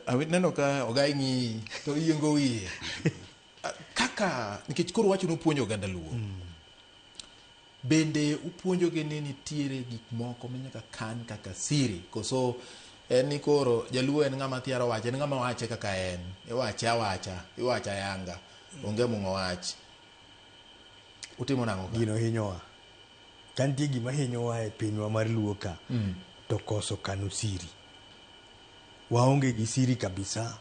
awit neno ka ogai ngi to yiengo wiye. Kaka nikech koro wacho nopuonjo oganda luo. Bende upuonjo gi ni nitiere gik moko manyaka kan kaka siri koso en ni koro jaluo en ng'ama tiaro wache, en ng'ama wache kaka en. Iwacha yanga. Onge mung'o wach. Utimo nang'o ka? Gino hinyowa. Kantie gima hinyowa e pinywa mar luo ka. To koso kano siri. Waonge gi siri kabisa.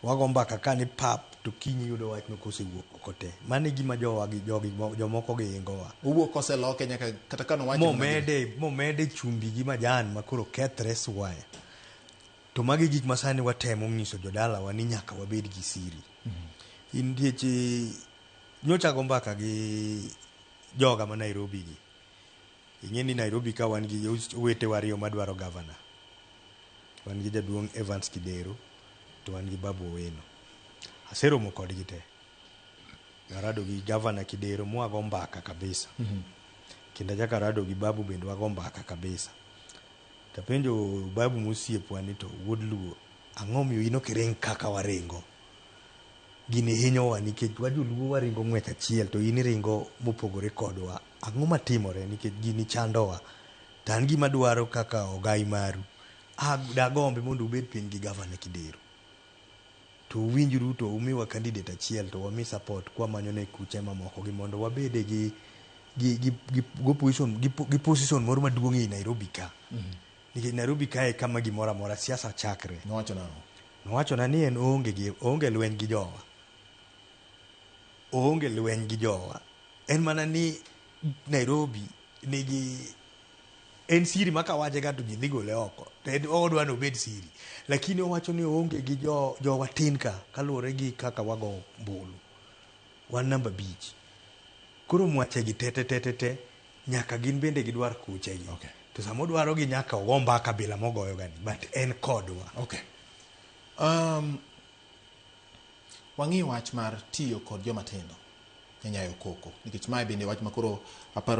Wago mbaka kani pap to kinyi yudo wach nokosewuok oko te. Mano e gima jomoko giingowa. Owuok koseloke nyaka kata kano wacho momede chumbi gi majan makoro kethre suwaya. To magi gik masani watemo nyiso jodalawa ni nyaka wabed gi siri. Indieche nyochago mbaka gi joga ma Nairobi gi. Ing'e ni Nairobi ka wan gi wetewa ariyo madwaro gavana. Wan gi jaduong' Evans Kidero to wan gi Babu Owino. Aseromo kodgi te. Arado gi gavana Kidero mwago mbaka kabisa. Kendo achaka rado gi Babu bende wago mbaka kabisa. Tapenjo Babu mosiepwa ni to wuod luo ang'o miyo in ok iring kaka waringo. Gini hinyowa nikech wajoluo waringo ng'wech achiel to in iringo mopogore kodwa. Ang'o matimore nikech gini chandowa. To an gima dwaro kaka ogai maru. Dagombe mondo ubed piny gi gavana Kidero. To uwinjru to umiwa candidate achiel to wami support kwa manyone kuche mamoko gi mondo wabede gi position moro maduong' e Nairobi ka. Nikech Nairobi ka e kama gimora mora siasa chakre. Nowacho na ni en oonge lweny gi jowa. Oonge lweny gi jowa. En mana ni Nairobi nigi en siri maka wache ga to ji dhi gole oko. Odwa no bed siri. Lakini owacho ni oonge gi jowa tin ka kaluwore gi kaka wago mbulu. Wan namba 5. Koro mwache gi te nyaka gin bende gidwar kuche gi. To samo dwaro gi nyaka ogo mbaka bila mogoyo gani. But en kodwa. Wang'i wach mar tiyo kod joma tindo e nyayo koko. Nikech mae bende wach makoro aparo